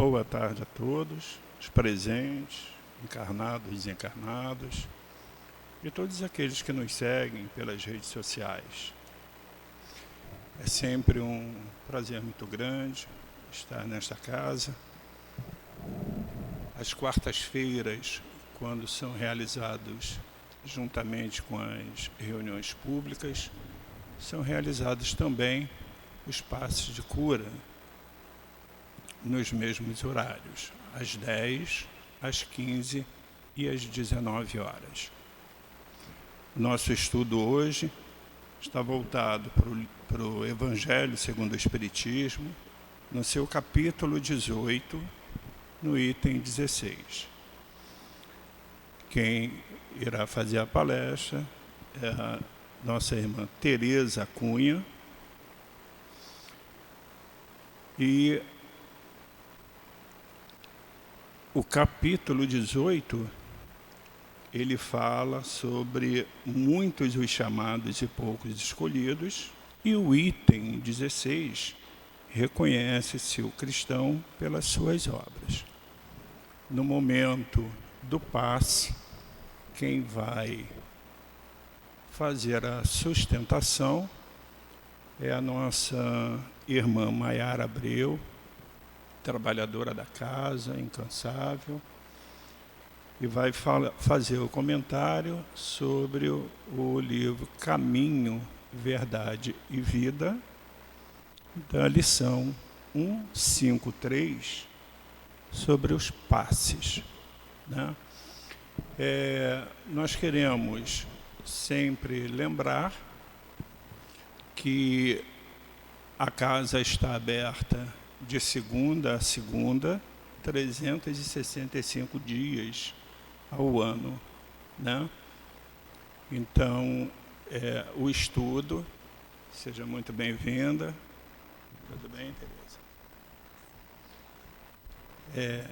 Boa tarde a todos, os presentes, encarnados, desencarnados, e todos aqueles que nos seguem pelas redes sociais. É sempre um prazer muito grande estar nesta casa. As quartas-feiras, quando são realizados juntamente com as reuniões públicas, são realizados também os passes de cura nos mesmos horários, às 10, às 15 e às 19 horas. Nosso estudo hoje está voltado para o Evangelho segundo o Espiritismo, no seu capítulo 18, no item 16. Quem irá fazer a palestra é a nossa irmã Tereza Cunha, e o capítulo 18, ele fala sobre muitos os chamados e poucos escolhidos, e o item 16 reconhece-se o cristão pelas suas obras. No momento do passe, quem vai fazer a sustentação é a nossa irmã Maiara Abreu, trabalhadora da casa, incansável, e vai fazer o comentário sobre o livro Caminho, Verdade e Vida, da lição 153, sobre os passes, né? Nós queremos sempre lembrar que a casa está aberta de segunda a segunda, 365 dias ao ano, né? Então, o estudo, seja muito bem-vinda. Tudo bem, Tereza?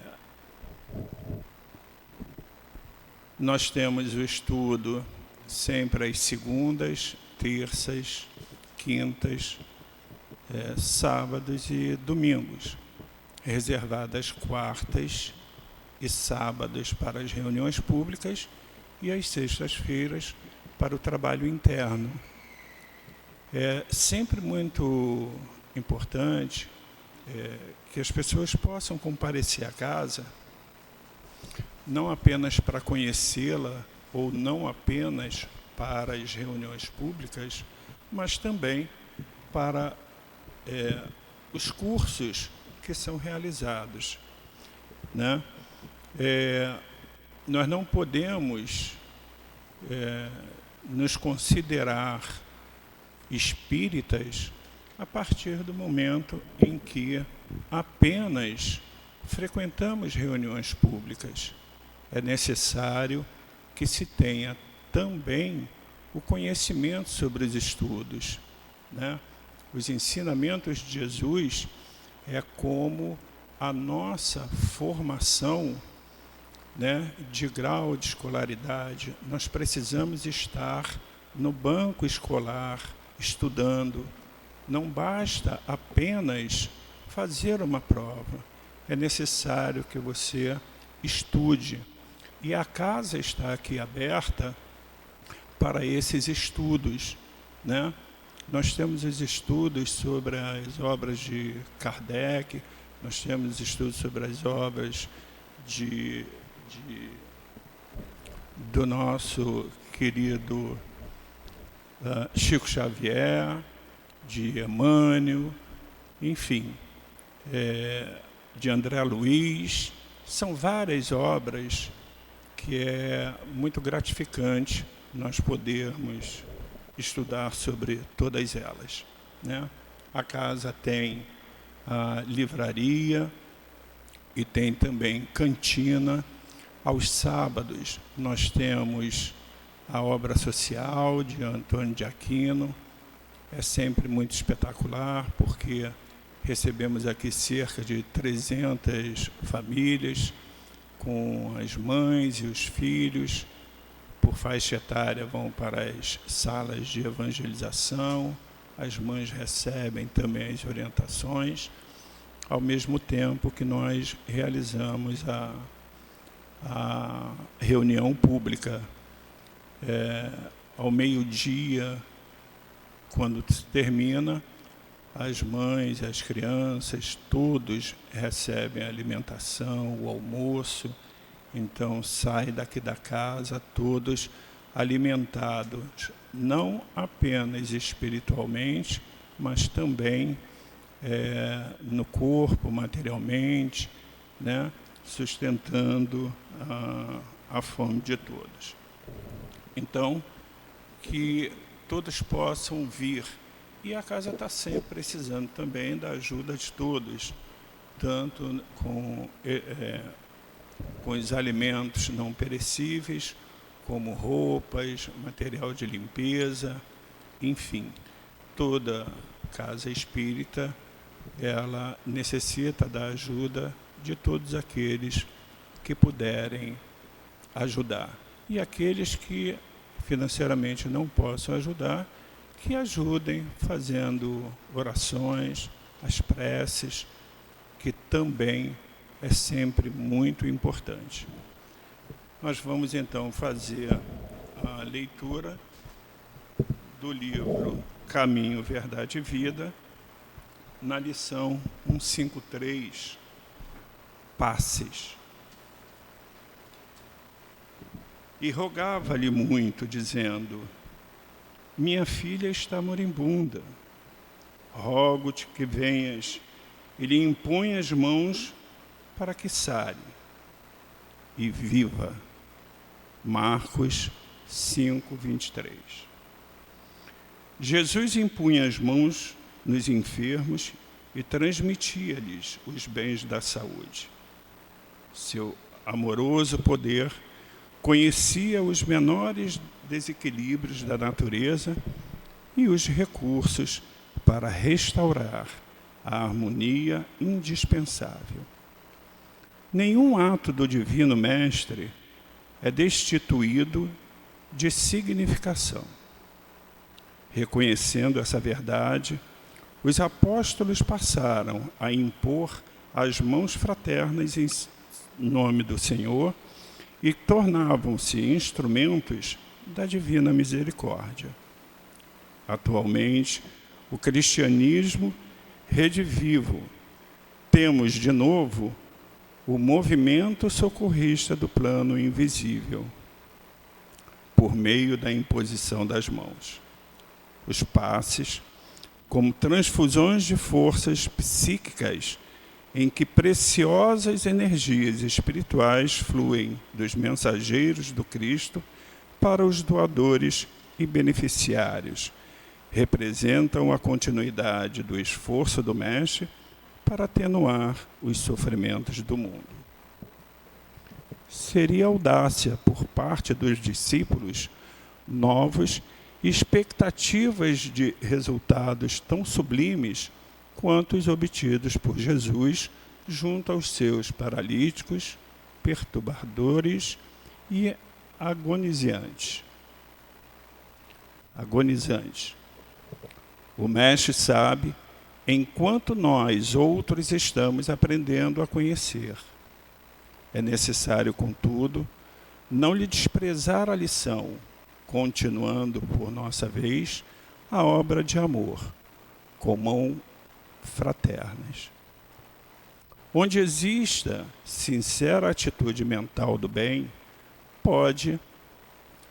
Nós temos o estudo sempre às segundas, terças, quintas, sábados e domingos, reservadas quartas e sábados para as reuniões públicas e às sextas-feiras para o trabalho interno. É sempre muito importante que as pessoas possam comparecer à casa, não apenas para conhecê-la ou não apenas para as reuniões públicas, mas também para os cursos que são realizados, né? Nós não podemos nos considerar espíritas a partir do momento em que apenas frequentamos reuniões públicas. É necessário que se tenha também o conhecimento sobre os estudos, né? Os ensinamentos de Jesus é como a nossa formação, né, de grau de escolaridade. Nós precisamos estar no banco escolar, estudando. Não basta apenas fazer uma prova. É necessário que você estude. E a casa está aqui aberta para esses estudos, né? Nós temos os estudos sobre as obras de Kardec, nós temos estudos sobre as obras do nosso querido Chico Xavier, de Emmanuel, enfim, de André Luiz. São várias obras que é muito gratificante nós podermos estudar sobre todas elas, né? A casa tem a livraria e tem também cantina. Aos sábados nós temos a obra social de Antônio de Aquino. É sempre muito espetacular, porque recebemos aqui cerca de 300 famílias, com as mães e os filhos, por faixa etária, vão para as salas de evangelização, as mães recebem também as orientações, ao mesmo tempo que nós realizamos a reunião pública. Ao meio-dia, quando se termina, as mães, as crianças, todos recebem a alimentação, o almoço. Então, sai daqui da casa todos alimentados, não apenas espiritualmente, mas também no corpo, materialmente, né, sustentando a fome de todos. Então, que todos possam vir. E a casa está sempre precisando também da ajuda de todos, tanto com os alimentos não perecíveis, como roupas, material de limpeza, enfim. Toda casa espírita, ela necessita da ajuda de todos aqueles que puderem ajudar. E aqueles que financeiramente não possam ajudar, que ajudem fazendo orações, as preces, que também é sempre muito importante. Nós vamos então fazer a leitura do livro Caminho, Verdade e Vida, na lição 153, Passes. E rogava-lhe muito, dizendo: minha filha está moribunda, rogo-te que venhas e lhe impõe as mãos para que sare e viva. Marcos 5, 23. Jesus impunha as mãos nos enfermos e transmitia-lhes os bens da saúde. Seu amoroso poder conhecia os menores desequilíbrios da natureza e os recursos para restaurar a harmonia indispensável. Nenhum ato do Divino Mestre é destituído de significação. Reconhecendo essa verdade, os apóstolos passaram a impor as mãos fraternas em nome do Senhor e tornavam-se instrumentos da divina misericórdia. Atualmente, o cristianismo redivivo. Temos de novo o movimento socorrista do plano invisível, por meio da imposição das mãos. Os passes, como transfusões de forças psíquicas, em que preciosas energias espirituais fluem dos mensageiros do Cristo para os doadores e beneficiários, representam a continuidade do esforço do Mestre para atenuar os sofrimentos do mundo. Seria audácia por parte dos discípulos novos expectativas de resultados tão sublimes quanto os obtidos por Jesus junto aos seus paralíticos, perturbadores e agonizantes. O Mestre sabe, enquanto nós outros estamos aprendendo a conhecer. É necessário, contudo, não lhe desprezar a lição, continuando, por nossa vez, a obra de amor, com mãos fraternas. Onde exista sincera atitude mental do bem, pode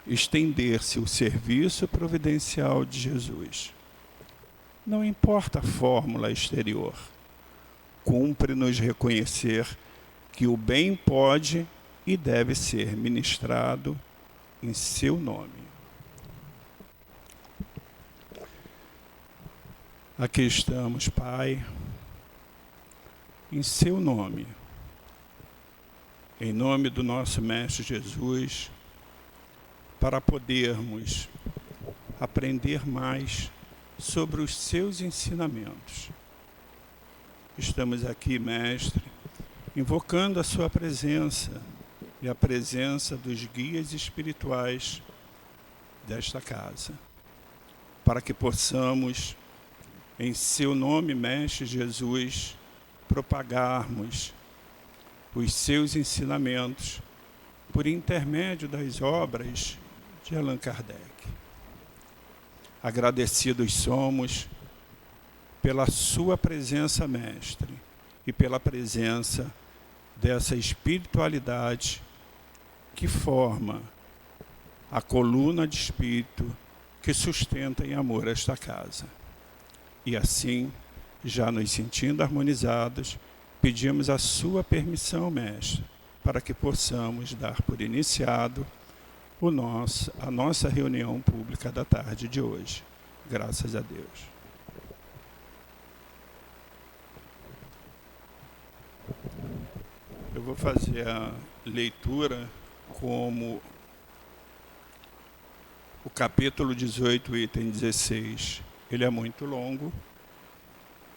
estender-se o serviço providencial de Jesus. Não importa a fórmula exterior, cumpre-nos reconhecer que o bem pode e deve ser ministrado em seu nome. Aqui estamos, Pai, em seu nome, em nome do nosso Mestre Jesus, para podermos aprender mais sobre os seus ensinamentos. Estamos aqui, Mestre, invocando a sua presença e a presença dos guias espirituais desta casa, para que possamos, em seu nome, Mestre Jesus, propagarmos os seus ensinamentos por intermédio das obras de Allan Kardec. Agradecidos somos pela sua presença, mestre, e pela presença dessa espiritualidade que forma a coluna de espírito que sustenta em amor esta casa. E assim, já nos sentindo harmonizados, pedimos a sua permissão, mestre, para que possamos dar por iniciado a nossa reunião pública da tarde de hoje. Graças a Deus. Eu vou fazer a leitura como o capítulo 18, item 16. Ele é muito longo.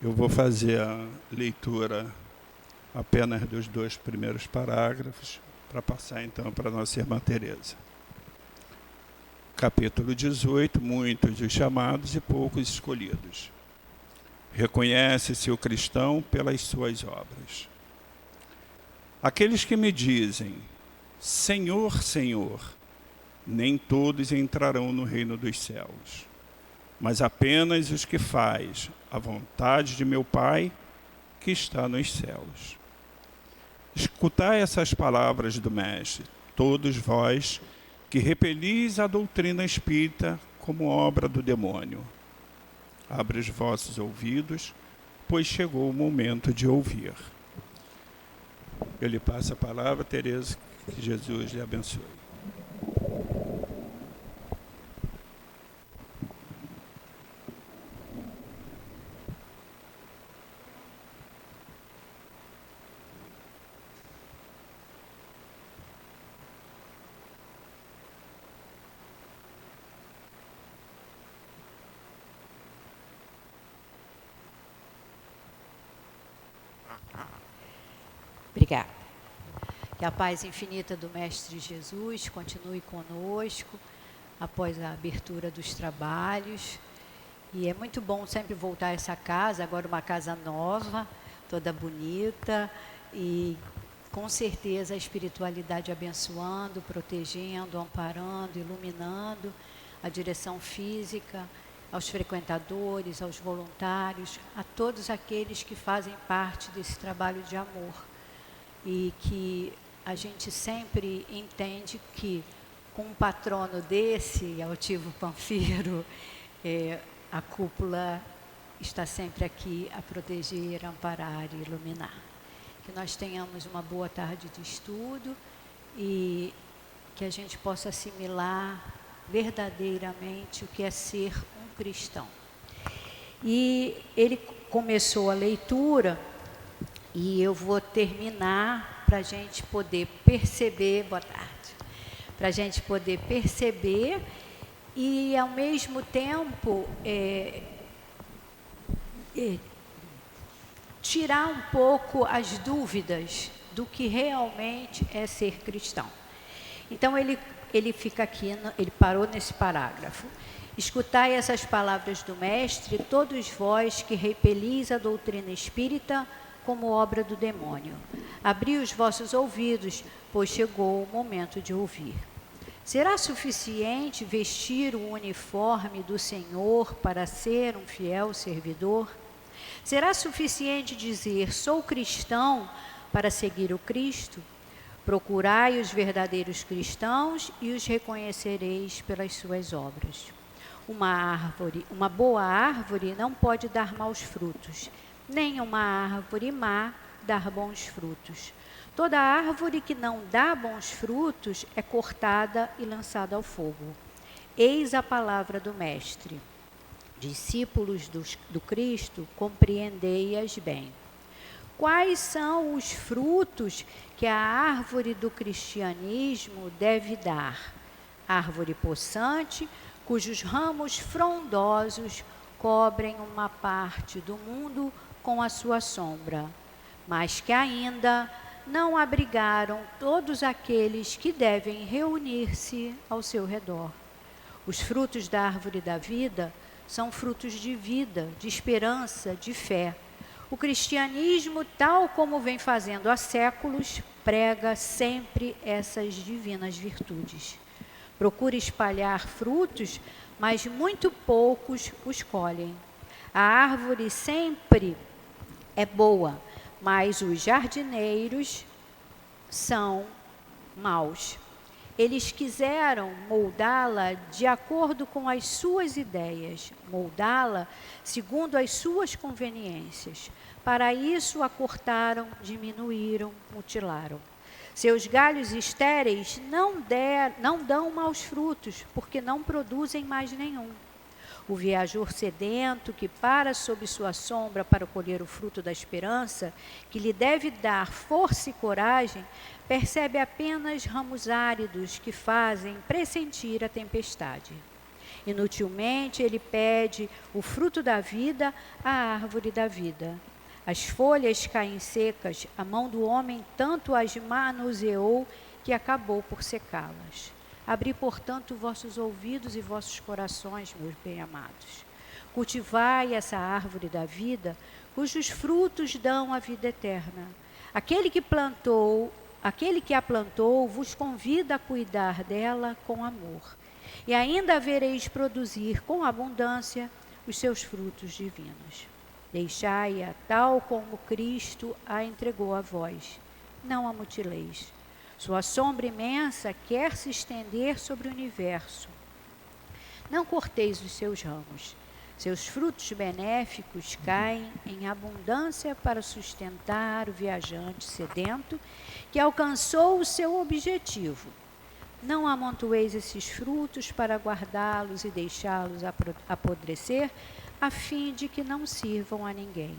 Eu vou fazer a leitura apenas dos 2 primeiros parágrafos, para passar então para a nossa irmã Teresa. Capítulo 18, muitos os chamados e poucos escolhidos. Reconhece-se o cristão pelas suas obras. Aqueles que me dizem, Senhor, Senhor, nem todos entrarão no reino dos céus, mas apenas os que faz a vontade de meu Pai que está nos céus. Escutai essas palavras do Mestre, todos vós que repelis a doutrina espírita como obra do demônio. Abre os vossos ouvidos, pois chegou o momento de ouvir. Eu lhe passo a palavra, Teresa, que Jesus lhe abençoe. Obrigada. Que a paz infinita do Mestre Jesus continue conosco após a abertura dos trabalhos. E é muito bom sempre voltar a essa casa, agora uma casa nova, toda bonita e com certeza a espiritualidade abençoando, protegendo, amparando, iluminando a direção física, aos frequentadores, aos voluntários, a todos aqueles que fazem parte desse trabalho de amor. E que a gente sempre entende que com um patrono desse, Altivo Panfiro, a cúpula está sempre aqui a proteger, amparar e iluminar. Que nós tenhamos uma boa tarde de estudo e que a gente possa assimilar verdadeiramente o que é ser um cristão. E ele começou a leitura e eu vou terminar para a gente poder perceber, boa tarde, para a gente poder perceber e ao mesmo tempo tirar um pouco as dúvidas do que realmente é ser cristão. Então ele fica aqui, ele parou nesse parágrafo. Escutai essas palavras do Mestre, todos vós que repelis a doutrina espírita como obra do demônio. Abri os vossos ouvidos, pois chegou o momento de ouvir. Será suficiente vestir o uniforme do Senhor para ser um fiel servidor? Será suficiente dizer, sou cristão, para seguir o Cristo? Procurai os verdadeiros cristãos e os reconhecereis pelas suas obras. Uma boa árvore não pode dar maus frutos, nem uma árvore má dar bons frutos. Toda árvore que não dá bons frutos é cortada e lançada ao fogo. Eis a palavra do Mestre. Discípulos do Cristo, compreendei-as bem. Quais são os frutos que a árvore do cristianismo deve dar? Árvore possante, cujos ramos frondosos cobrem uma parte do mundo com a sua sombra, mas que ainda não abrigaram todos aqueles que devem reunir-se ao seu redor. Os frutos da árvore da vida são frutos de vida, de esperança, de fé. O cristianismo, tal como vem fazendo há séculos, prega sempre essas divinas virtudes. Procura espalhar frutos, mas muito poucos os colhem. A árvore sempre é boa, mas os jardineiros são maus. Eles quiseram moldá-la de acordo com as suas ideias, moldá-la segundo as suas conveniências. Para isso, a cortaram, diminuíram, mutilaram. Seus galhos estéreis não dão maus frutos, porque não produzem mais nenhum. O viajor sedento, que para sob sua sombra para colher o fruto da esperança, que lhe deve dar força e coragem, percebe apenas ramos áridos que fazem pressentir a tempestade. Inutilmente ele pede o fruto da vida à árvore da vida. As folhas caem secas, a mão do homem tanto as manuseou que acabou por secá-las. Abri, portanto, vossos ouvidos e vossos corações, meus bem-amados. Cultivai essa árvore da vida, cujos frutos dão a vida eterna. Aquele que a plantou vos convida a cuidar dela com amor. E ainda vereis produzir com abundância os seus frutos divinos. Deixai-a tal como Cristo a entregou a vós. Não a mutileis. Sua sombra imensa quer se estender sobre o universo. Não corteis os seus ramos. Seus frutos benéficos caem em abundância para sustentar o viajante sedento que alcançou o seu objetivo. Não amontoeis esses frutos para guardá-los e deixá-los apodrecer, a fim de que não sirvam a ninguém.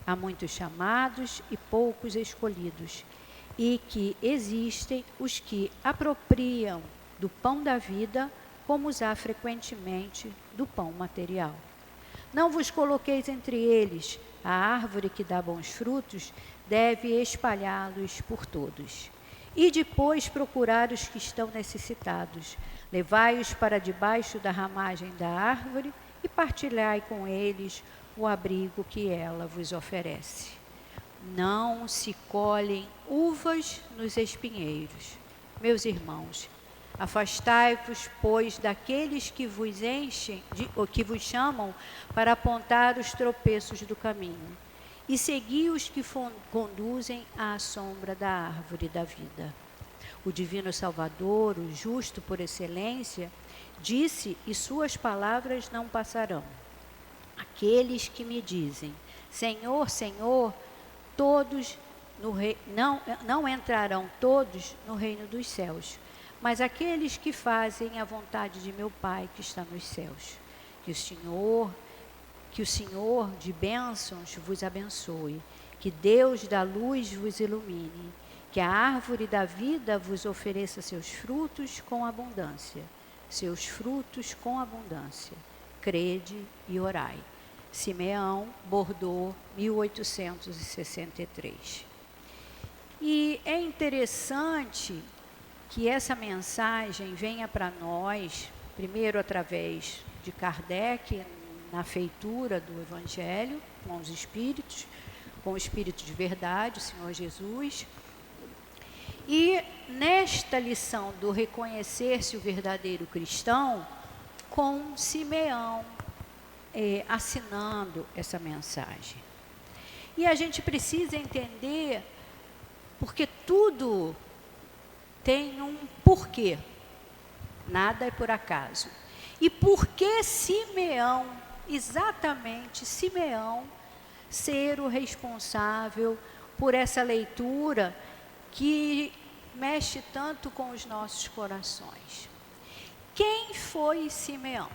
Há muitos chamados e poucos escolhidos, e que existem os que apropriam do pão da vida, como usar frequentemente do pão material. Não vos coloqueis entre eles. A árvore que dá bons frutos deve espalhá-los por todos. E depois procurar os que estão necessitados. Levai-os para debaixo da ramagem da árvore e partilhai com eles o abrigo que ela vos oferece. Não se colhem uvas nos espinheiros. Meus irmãos, afastai-vos, pois, daqueles que vos que vos chamam para apontar os tropeços do caminho, e segui os que conduzem à sombra da árvore da vida. O divino Salvador, o justo por excelência, disse, e suas palavras não passarão. Aqueles que me dizem, Senhor, Senhor, não entrarão todos no reino dos céus, mas aqueles que fazem a vontade de meu Pai que está nos céus. Que o Senhor de bênçãos vos abençoe, que Deus da luz vos ilumine, que a árvore da vida vos ofereça seus frutos com abundância. Seus frutos com abundância. Crede e orai. Simeão, Bordeaux, 1863. E é interessante que essa mensagem venha para nós, primeiro através de Kardec, na feitura do Evangelho, com os Espíritos, com o Espírito de verdade, o Senhor Jesus. E nesta lição do reconhecer-se o verdadeiro cristão, com Simeão assinando essa mensagem. E a gente precisa entender, porque tudo tem um porquê, nada é por acaso. E por que Simeão, exatamente Simeão, ser o responsável por essa leitura que mexe tanto com os nossos corações? Quem foi Simeão?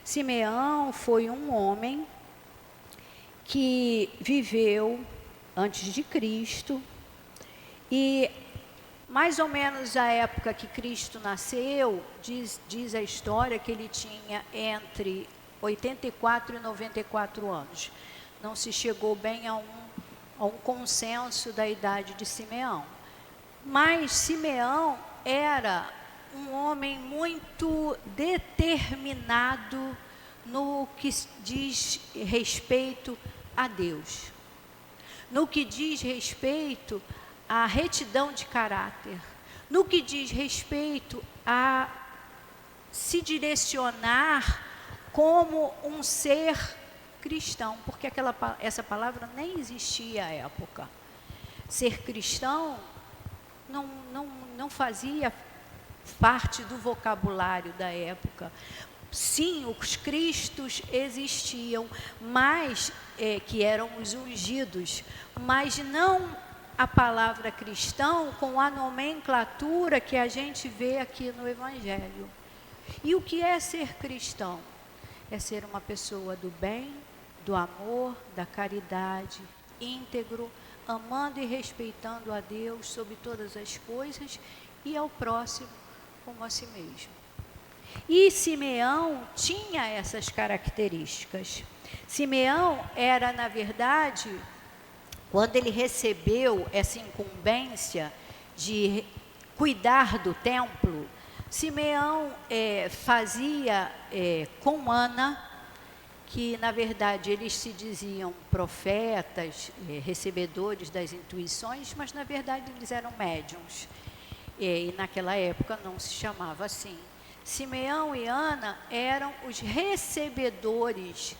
Simeão foi um homem que viveu antes de Cristo e mais ou menos a época que Cristo nasceu, diz a história que ele tinha entre 84 e 94 anos. Não se chegou bem a um consenso da idade de Simeão. Mas Simeão era um homem muito determinado no que diz respeito a Deus, no que diz respeito à retidão de caráter, no que diz respeito a se direcionar como um ser cristão, porque essa palavra nem existia à época. Ser cristão não fazia parte do vocabulário da época. Sim, os cristos existiam, mas que eram os ungidos, mas não a palavra cristão com a nomenclatura que a gente vê aqui no Evangelho. E o que é ser cristão? É ser uma pessoa do bem, do amor, da caridade, íntegro, amando e respeitando a Deus sobre todas as coisas e ao próximo como a si mesmo. E Simeão tinha essas características. Simeão era, na verdade, quando ele recebeu essa incumbência de cuidar do templo, Simeão fazia com Ana, que na verdade eles se diziam profetas, recebedores das intuições, mas na verdade eles eram médiuns. E naquela época não se chamava assim. Simeão e Ana eram os recebedores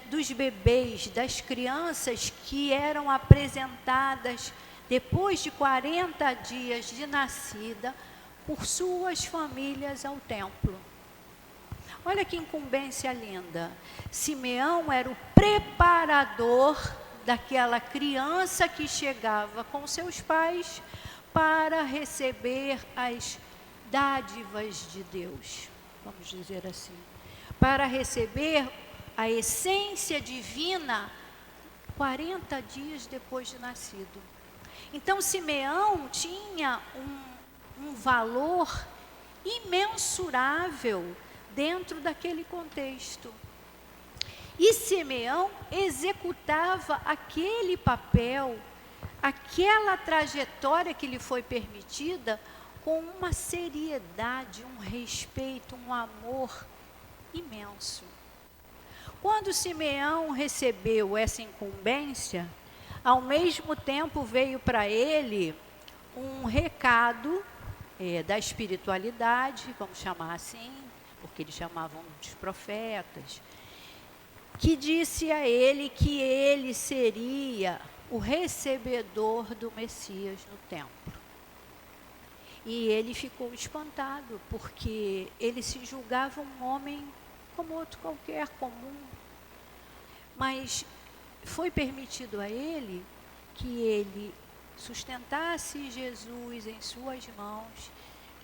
dos bebês, das crianças que eram apresentadas depois de 40 dias de nascida por suas famílias ao templo. Olha que incumbência linda. Simeão era o preparador daquela criança que chegava com seus pais para receber as dádivas de Deus, vamos dizer assim, para receber a essência divina 40 dias depois de nascido. Então, Simeão tinha um valor imensurável dentro daquele contexto. E Simeão executava aquele papel, aquela trajetória que lhe foi permitida, com uma seriedade, um respeito, um amor imenso. Quando Simeão recebeu essa incumbência, ao mesmo tempo veio para ele um recado da espiritualidade, vamos chamar assim, porque eles chamavam de profetas, que disse a ele que ele seria o recebedor do Messias no templo. E ele ficou espantado, porque ele se julgava um homem como outro qualquer, comum. Mas foi permitido a ele que ele sustentasse Jesus em suas mãos,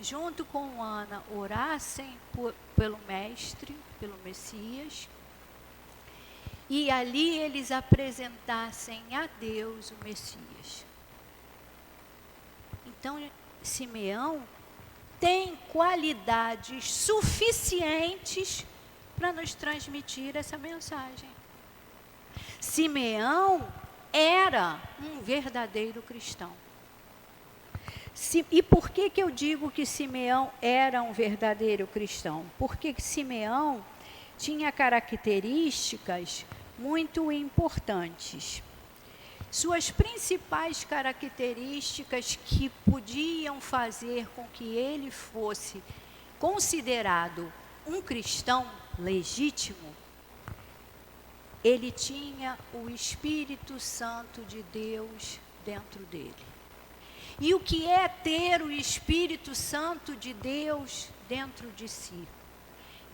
junto com Ana, orassem pelo Mestre, pelo Messias, e ali eles apresentassem a Deus o Messias. Então, Simeão tem qualidades suficientes para nos transmitir essa mensagem. Simeão era um verdadeiro cristão. E por que eu digo que Simeão era um verdadeiro cristão? Porque Simeão tinha características muito importantes. Suas principais características que podiam fazer com que ele fosse considerado um cristão legítimo, ele tinha o Espírito Santo de Deus dentro dele. E o que é ter o Espírito Santo de Deus dentro de si?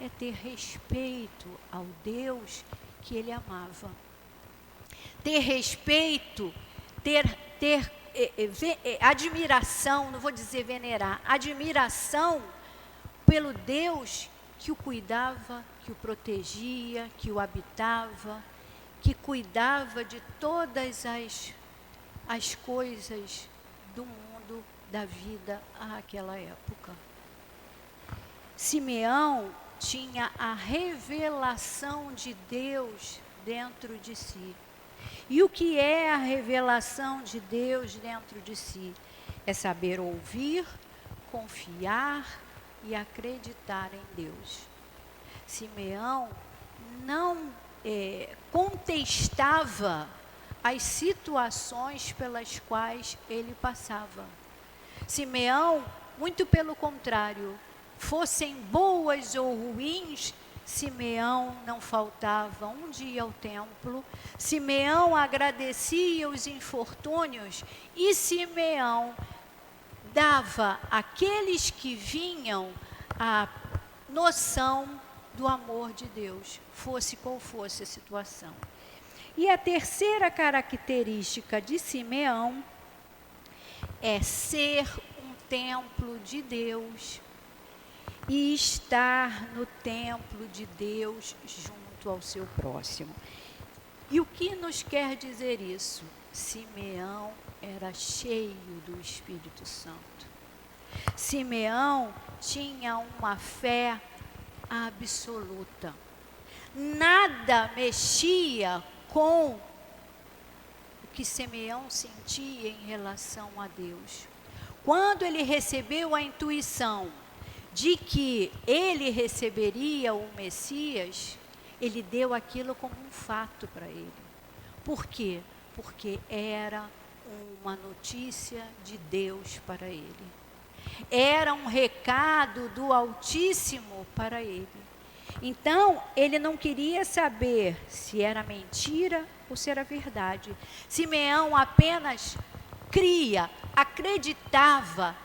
É ter respeito ao Deus que ele amava. Ter respeito, ter admiração, não vou dizer venerar, admiração pelo Deus que o cuidava, que o protegia, que o habitava, que cuidava de todas as coisas do mundo, da vida àquela época. Simeão tinha a revelação de Deus dentro de si. E o que é a revelação de Deus dentro de si? É saber ouvir, confiar e acreditar em Deus. Simeão não contestava as situações pelas quais ele passava. Simeão, muito pelo contrário, fossem boas ou ruins, Simeão não faltava um dia ao templo, Simeão agradecia os infortúnios e Simeão dava àqueles que vinham a noção do amor de Deus, fosse qual fosse a situação. E a terceira característica de Simeão é ser um templo de Deus e estar no templo de Deus junto ao seu próximo. E o que nos quer dizer isso? Simeão era cheio do Espírito Santo. Simeão tinha uma fé absoluta. Nada mexia com o que Simeão sentia em relação a Deus. Quando ele recebeu a intuição de que ele receberia o Messias, ele deu aquilo como um fato para ele. Por quê? Porque era uma notícia de Deus para ele. Era um recado do Altíssimo para ele. Então, ele não queria saber se era mentira ou se era verdade. Simeão apenas cria, acreditava,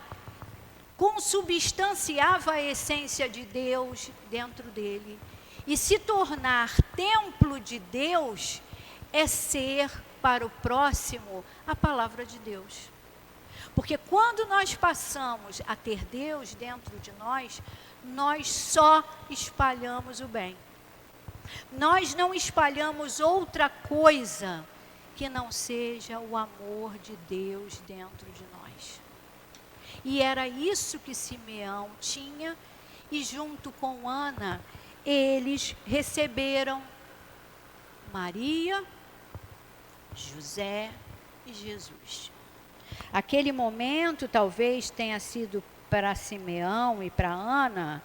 consubstanciava a essência de Deus dentro dele. E se tornar templo de Deus é ser para o próximo a palavra de Deus. Porque quando nós passamos a ter Deus dentro de nós, nós só espalhamos o bem. Nós não espalhamos outra coisa que não seja o amor de Deus dentro de nós. E era isso que Simeão tinha, e junto com Ana, eles receberam Maria, José e Jesus. Aquele momento talvez tenha sido para Simeão e para Ana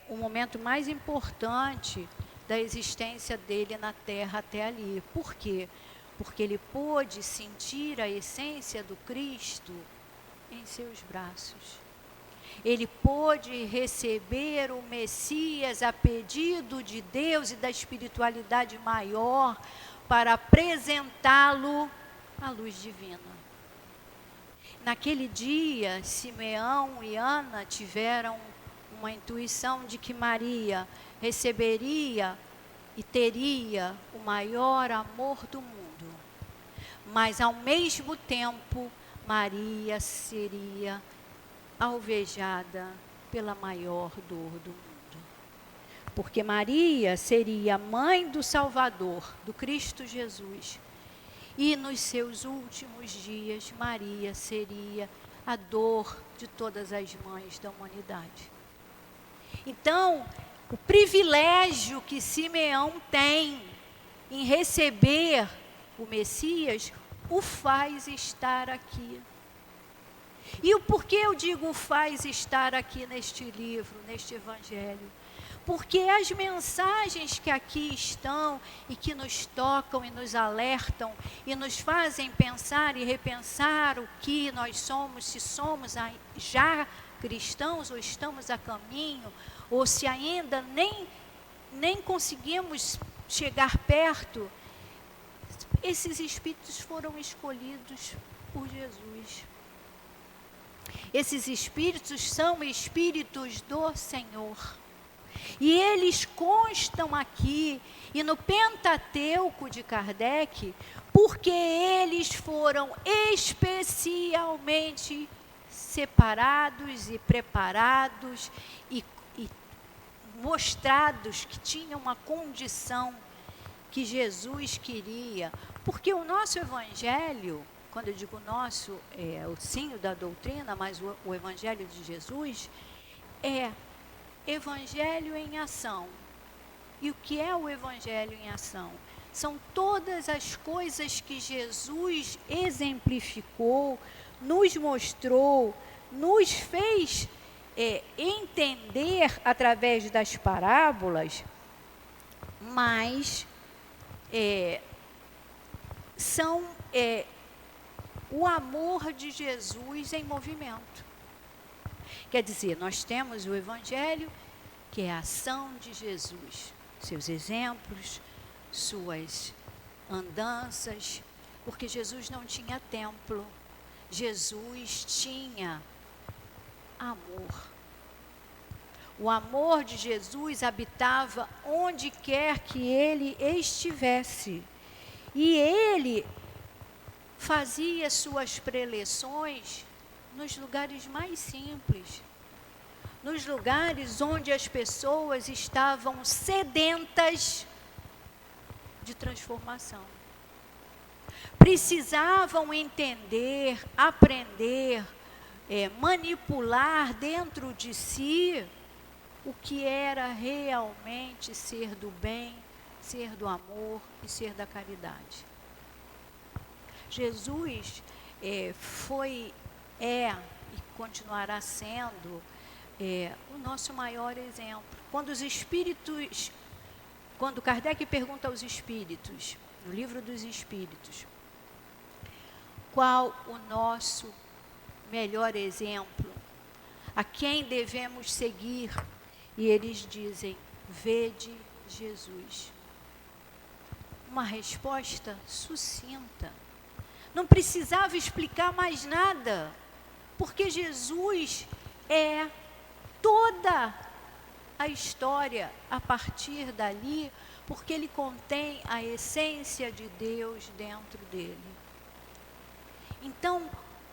o momento mais importante da existência dele na terra até ali. Por quê? Porque ele pôde sentir a essência do Cristo em seus braços. Ele pôde receber o Messias a pedido de Deus e da espiritualidade maior para apresentá-lo à luz divina. Naquele dia, Simeão e Ana tiveram uma intuição de que Maria receberia e teria o maior amor do mundo. Mas, ao mesmo tempo, Maria seria alvejada pela maior dor do mundo. Porque Maria seria mãe do Salvador, do Cristo Jesus. E nos seus últimos dias, Maria seria a dor de todas as mães da humanidade. Então, o privilégio que Simeão tem em receber o Messias, o faz estar aqui. E o porquê eu digo faz estar aqui neste livro, neste Evangelho? Porque as mensagens que aqui estão e que nos tocam e nos alertam e nos fazem pensar e repensar o que nós somos, se somos já cristãos ou estamos a caminho, ou se ainda nem conseguimos chegar perto, esses espíritos foram escolhidos por Jesus. Esses espíritos são espíritos do Senhor. E eles constam aqui, e no Pentateuco de Kardec, porque eles foram especialmente separados e preparados e mostrados que tinham uma condição que Jesus queria. Porque o nosso Evangelho, quando eu digo nosso, é o sim da doutrina, mas o Evangelho de Jesus é Evangelho em ação. E o que é o Evangelho em ação? São todas as coisas que Jesus exemplificou, nos mostrou, nos fez entender através das parábolas, mas são o amor de Jesus em movimento. Quer dizer, nós temos o Evangelho, que é a ação de Jesus, seus exemplos, suas andanças, porque Jesus não tinha templo, Jesus tinha amor. O amor de Jesus habitava onde quer que ele estivesse. E ele fazia suas preleções nos lugares mais simples, nos lugares onde as pessoas estavam sedentas de transformação. Precisavam entender, aprender, manipular dentro de si o que era realmente ser do bem, ser do amor e ser da caridade. Jesus é e continuará sendo o nosso maior exemplo. Quando Kardec pergunta aos espíritos, no livro dos Espíritos, qual o nosso melhor exemplo, a quem devemos seguir, e eles dizem, vede Jesus. Uma resposta sucinta. Não precisava explicar mais nada, porque Jesus é toda a história a partir dali, porque ele contém a essência de Deus dentro dele. Então,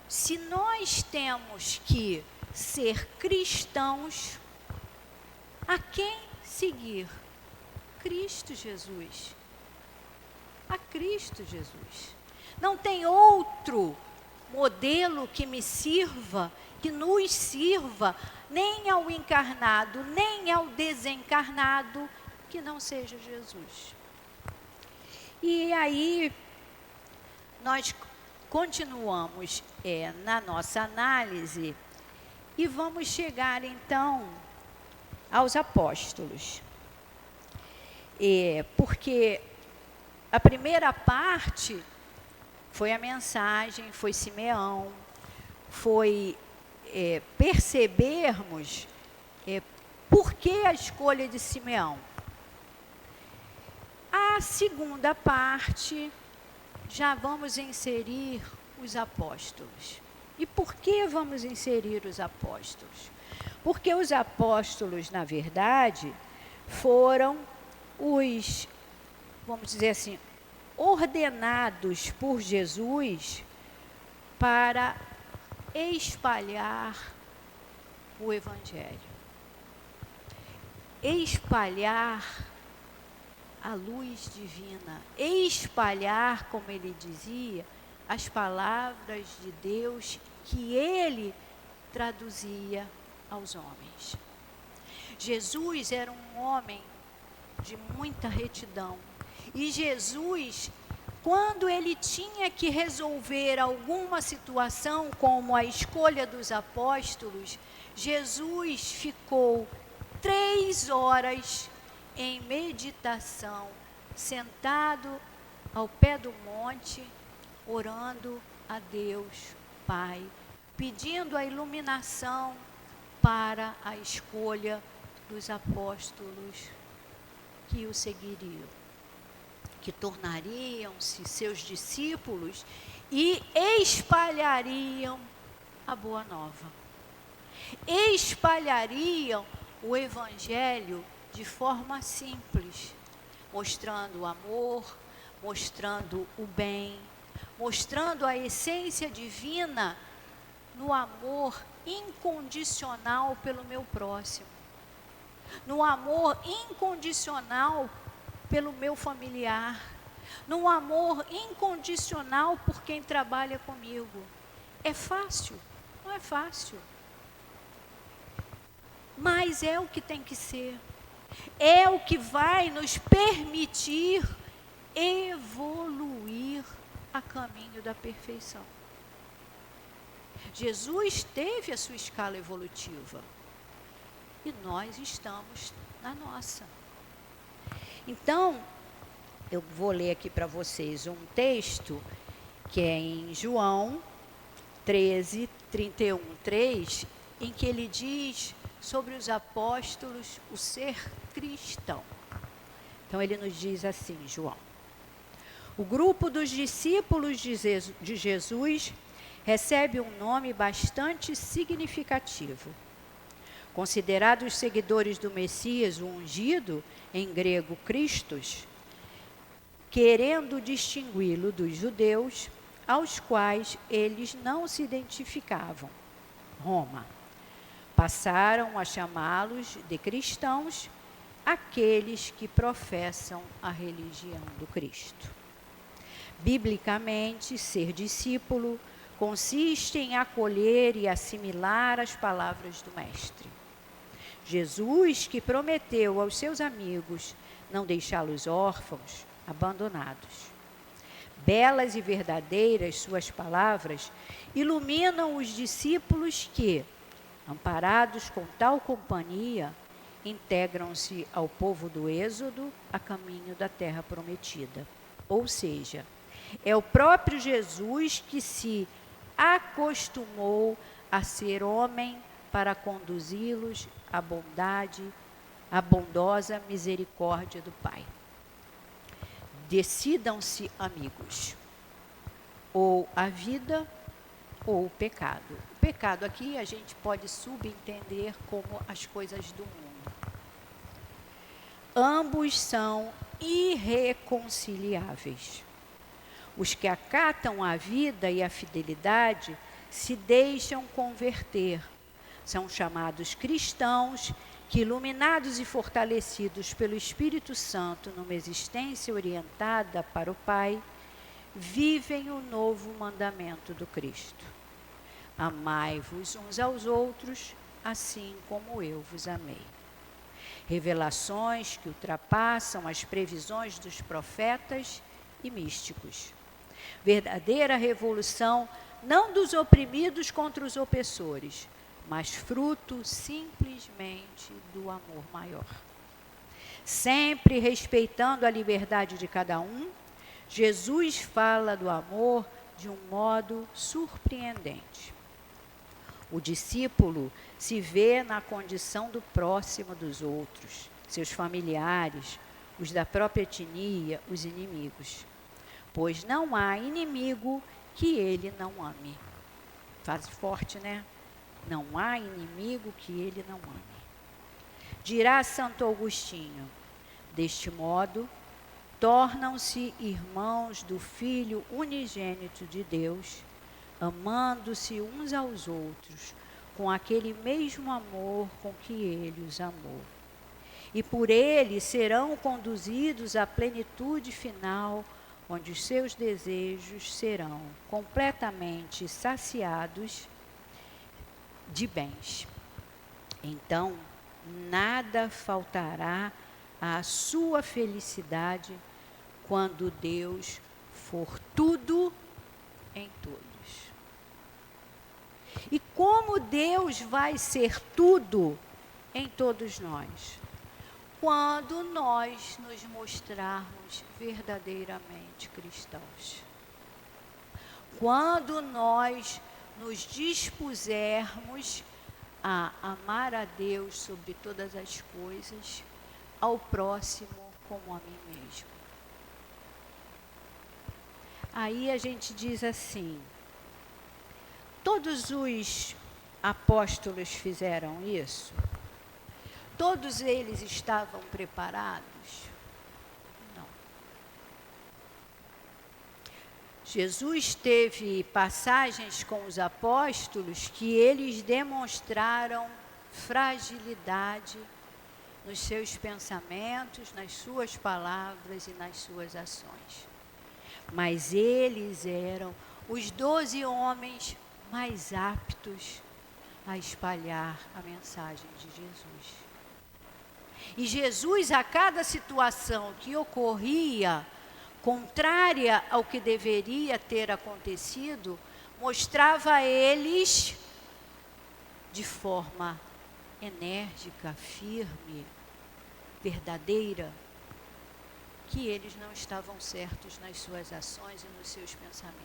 se nós temos que ser cristãos, a quem seguir? Cristo Jesus. A Cristo Jesus. Não tem outro modelo que me sirva, que nos sirva, nem ao encarnado, nem ao desencarnado, que não seja Jesus. E aí, nós continuamos na nossa análise e vamos chegar, então, aos apóstolos. Porque a primeira parte foi a mensagem, foi Simeão, foi percebermos por que a escolha de Simeão. A segunda parte, já vamos inserir os apóstolos. E por que vamos inserir os apóstolos? Porque os apóstolos, na verdade, foram os, vamos dizer assim, ordenados por Jesus para espalhar o Evangelho. Espalhar a luz divina. Espalhar, como ele dizia, as palavras de Deus que ele traduzia aos homens. Jesus era um homem de muita retidão. E Jesus, quando ele tinha que resolver alguma situação, como a escolha dos apóstolos, Jesus ficou 3 horas em meditação, sentado ao pé do monte, orando a Deus, Pai, pedindo a iluminação para a escolha dos apóstolos que o seguiriam, que tornariam-se seus discípulos e espalhariam a boa nova. Espalhariam o Evangelho de forma simples, mostrando o amor, mostrando o bem, mostrando a essência divina no amor incondicional pelo meu próximo, no amor incondicional pelo meu familiar, no amor incondicional por quem trabalha comigo. É fácil? Não é fácil. Mas é o que tem que ser. É o que vai nos permitir evoluir a caminho da perfeição. Jesus teve a sua escala evolutiva e nós estamos na nossa. Então, eu vou ler aqui para vocês um texto que é em João 13, 31, 3, em que ele diz sobre os apóstolos o ser cristão. Então, ele nos diz assim, João: o grupo dos discípulos de Jesus recebe um nome bastante significativo. Considerados seguidores do Messias, o ungido, em grego Christos, querendo distingui-lo dos judeus, aos quais eles não se identificavam, Roma, passaram a chamá-los de cristãos, aqueles que professam a religião do Cristo. Biblicamente, ser discípulo consiste em acolher e assimilar as palavras do Mestre. Jesus, que prometeu aos seus amigos não deixá-los órfãos, abandonados. Belas e verdadeiras suas palavras iluminam os discípulos que, amparados com tal companhia, integram-se ao povo do Êxodo a caminho da terra prometida. Ou seja, é o próprio Jesus que se acostumou a ser homem para conduzi-los à bondade, à bondosa misericórdia do Pai. Decidam-se, amigos, ou a vida ou o pecado. O pecado aqui a gente pode subentender como as coisas do mundo. Ambos são irreconciliáveis. Os que acatam a vida e a fidelidade se deixam converter. São chamados cristãos que, iluminados e fortalecidos pelo Espírito Santo numa existência orientada para o Pai, vivem o novo mandamento do Cristo. Amai-vos uns aos outros, assim como eu vos amei. Revelações que ultrapassam as previsões dos profetas e místicos. Verdadeira revolução não dos oprimidos contra os opressores, mas fruto simplesmente do amor maior. Sempre respeitando a liberdade de cada um, Jesus fala do amor de um modo surpreendente. O discípulo se vê na condição do próximo dos outros, seus familiares, os da própria etnia, os inimigos. Pois não há inimigo que ele não ame. Frase forte, né? Não há inimigo que ele não ame. Dirá Santo Agostinho: deste modo, tornam-se irmãos do Filho unigênito de Deus, amando-se uns aos outros, com aquele mesmo amor com que ele os amou. E por ele serão conduzidos à plenitude final, onde os seus desejos serão completamente saciados de bens. Então, nada faltará à sua felicidade quando Deus for tudo em todos. E como Deus vai ser tudo em todos nós? Quando nós nos mostrarmos verdadeiramente cristãos. Quando nós nos dispusermos a amar a Deus sobre todas as coisas, ao próximo como a mim mesmo. Aí a gente diz assim: todos os apóstolos fizeram isso? Todos eles estavam preparados? Não. Jesus teve passagens com os apóstolos que eles demonstraram fragilidade nos seus pensamentos, nas suas palavras e nas suas ações. Mas eles eram os 12 homens mais aptos a espalhar a mensagem de Jesus. E Jesus, a cada situação que ocorria, contrária ao que deveria ter acontecido, mostrava a eles de forma enérgica, firme, verdadeira, que eles não estavam certos nas suas ações e nos seus pensamentos.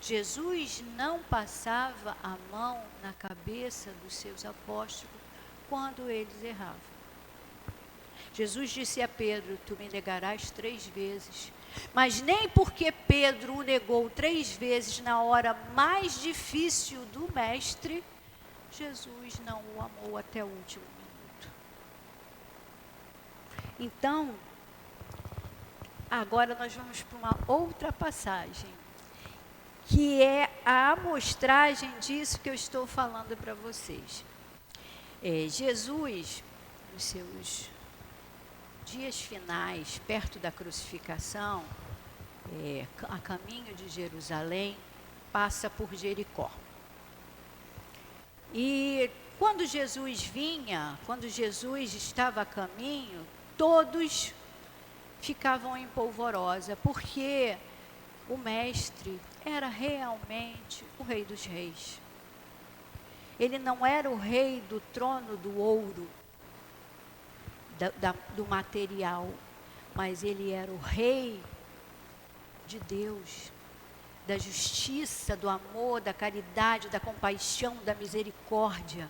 Jesus não passava a mão na cabeça dos seus apóstolos quando eles erravam. Jesus disse a Pedro: tu me negarás 3 vezes. Mas nem porque Pedro o negou 3 vezes na hora mais difícil do mestre, Jesus não o amou até o último minuto. Então, agora nós vamos para uma outra passagem, que é a amostragem disso que eu estou falando para vocês. Jesus, nos seus dias finais, perto da crucificação, a caminho de Jerusalém, passa por Jericó. E quando Jesus estava a caminho, todos ficavam em polvorosa, porque o mestre era realmente o Rei dos Reis. Ele não era o rei do trono do ouro, do material, mas ele era o rei de Deus, da justiça, do amor, da caridade, da compaixão, da misericórdia.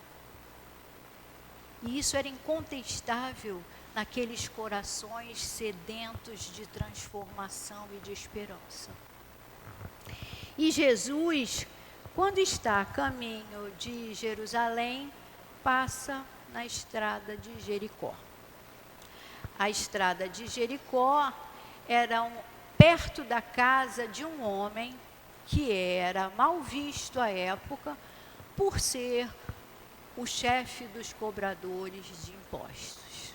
E isso era incontestável naqueles corações sedentos de transformação e de esperança. E Jesus, quando está a caminho de Jerusalém, passa na estrada de Jericó. A estrada de Jericó era perto da casa de um homem que era mal visto à época por ser o chefe dos cobradores de impostos.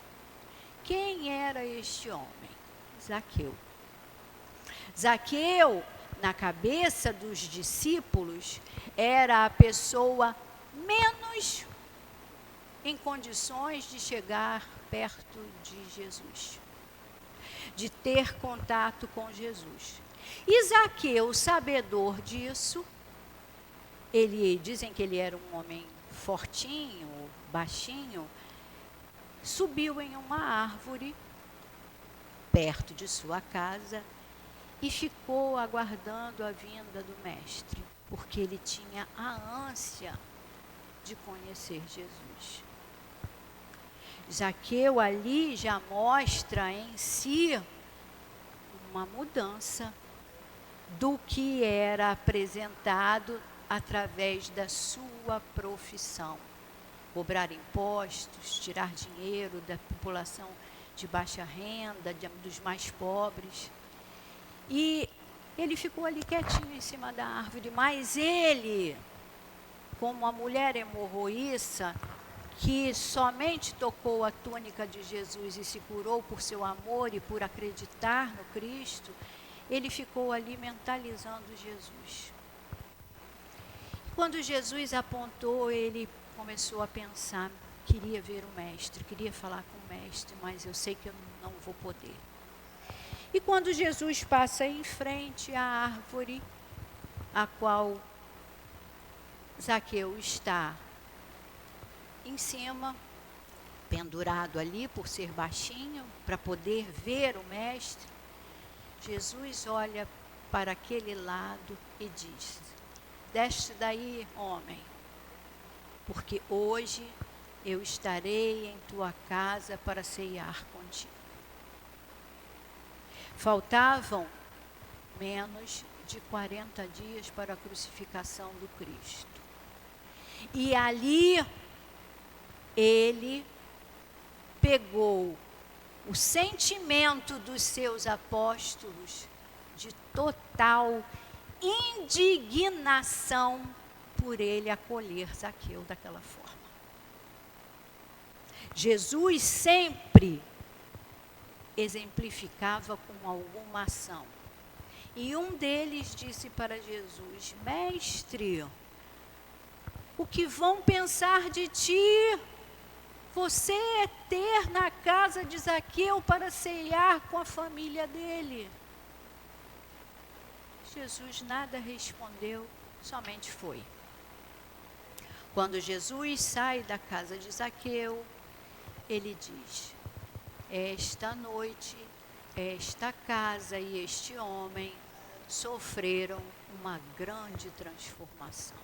Quem era este homem? Zaqueu. Zaqueu, na cabeça dos discípulos, era a pessoa menos em condições de chegar perto de Jesus, de ter contato com Jesus. E Zaqueu, sabedor disso, dizem que ele era um homem fortinho, baixinho, subiu em uma árvore perto de sua casa e ficou aguardando a vinda do mestre, porque ele tinha a ânsia de conhecer Jesus. Zaqueu ali já mostra em si uma mudança do que era apresentado através da sua profissão. Cobrar impostos, tirar dinheiro da população de baixa renda, dos mais pobres. E ele ficou ali quietinho em cima da árvore, mas ele, como a mulher hemorroíça, que somente tocou a túnica de Jesus e se curou por seu amor e por acreditar no Cristo, ele ficou ali mentalizando Jesus. Quando Jesus apontou, ele começou a pensar: queria ver o mestre, queria falar com o mestre, mas eu sei que eu não vou poder. E quando Jesus passa em frente à árvore a qual Zaqueu está em cima, pendurado ali por ser baixinho, para poder ver o mestre, Jesus olha para aquele lado e diz: desce daí, homem, porque hoje eu estarei em tua casa para ceiar contigo. Faltavam menos de 40 dias para a crucificação do Cristo. E ali ele pegou o sentimento dos seus apóstolos de total indignação por ele acolher Zaqueu daquela forma. Jesus sempre exemplificava com alguma ação. E um deles disse para Jesus: mestre, o que vão pensar de ti? Você é ter na casa de Zaqueu para ceiar com a família dele. Jesus nada respondeu, somente foi. Quando Jesus sai da casa de Zaqueu, ele diz: esta noite esta casa e este homem sofreram uma grande transformação.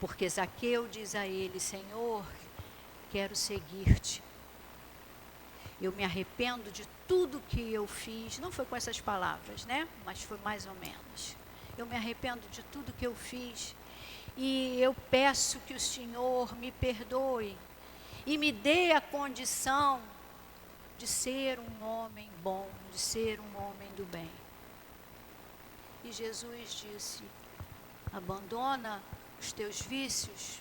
Porque Zaqueu diz a ele: Senhor, quero seguir-te. Eu me arrependo de tudo que eu fiz. Não foi com essas palavras, né? Mas foi mais ou menos. Eu me arrependo de tudo que eu fiz. E eu peço que o Senhor me perdoe e me dê a condição de ser um homem bom, de ser um homem do bem. E Jesus disse: abandona os teus vícios,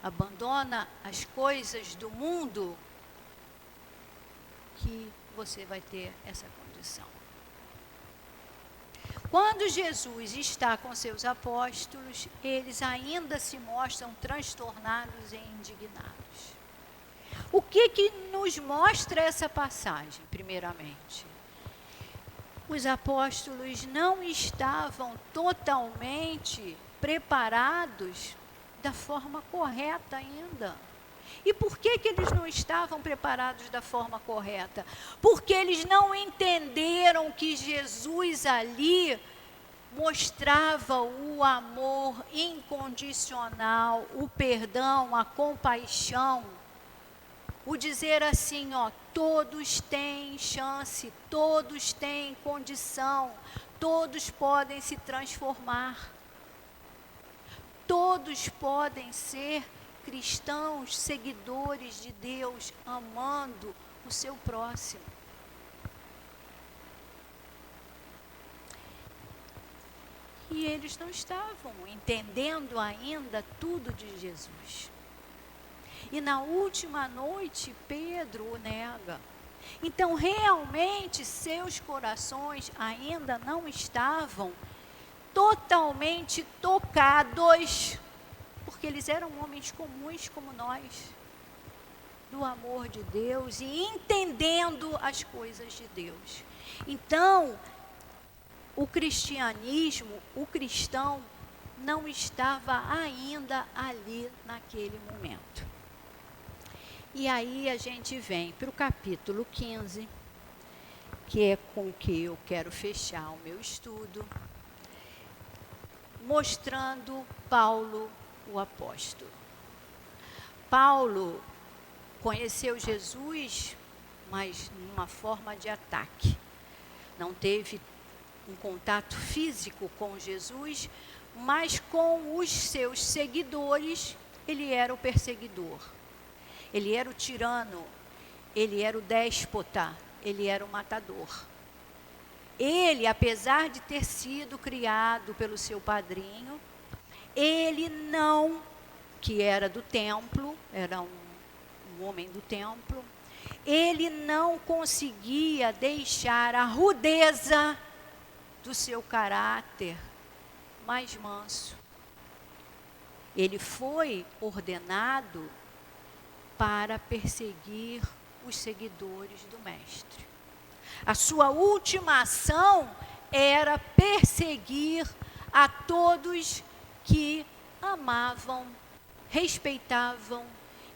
abandona as coisas do mundo, que você vai ter essa condição. Quando Jesus está com seus apóstolos, eles ainda se mostram transtornados e indignados. O que nos mostra essa passagem, primeiramente? Os apóstolos não estavam totalmente preparados da forma correta ainda. E por que eles não estavam preparados da forma correta? Porque eles não entenderam que Jesus ali mostrava o amor incondicional, o perdão, a compaixão. O dizer assim, ó, todos têm chance, todos têm condição, todos podem se transformar. Todos podem ser cristãos, seguidores de Deus, amando o seu próximo. E eles não estavam entendendo ainda tudo de Jesus. E na última noite, Pedro o nega. Então, realmente, seus corações ainda não estavam totalmente tocados, porque eles eram homens comuns como nós, do amor de Deus e entendendo as coisas de Deus. Então, o cristianismo, o cristão, não estava ainda ali naquele momento. E aí a gente vem para o capítulo 15, que é com que eu quero fechar o meu estudo, mostrando Paulo, o apóstolo. Paulo conheceu Jesus, mas numa forma de ataque. Não teve um contato físico com Jesus, mas com os seus seguidores, ele era o perseguidor. Ele era o tirano, ele era o déspota, ele era o matador. Ele, apesar de ter sido criado pelo seu padrinho, ele não, que era do templo, era um homem do templo, ele não conseguia deixar a rudeza do seu caráter mais manso. Ele foi ordenado para perseguir os seguidores do Mestre. A sua última ação era perseguir a todos que amavam, respeitavam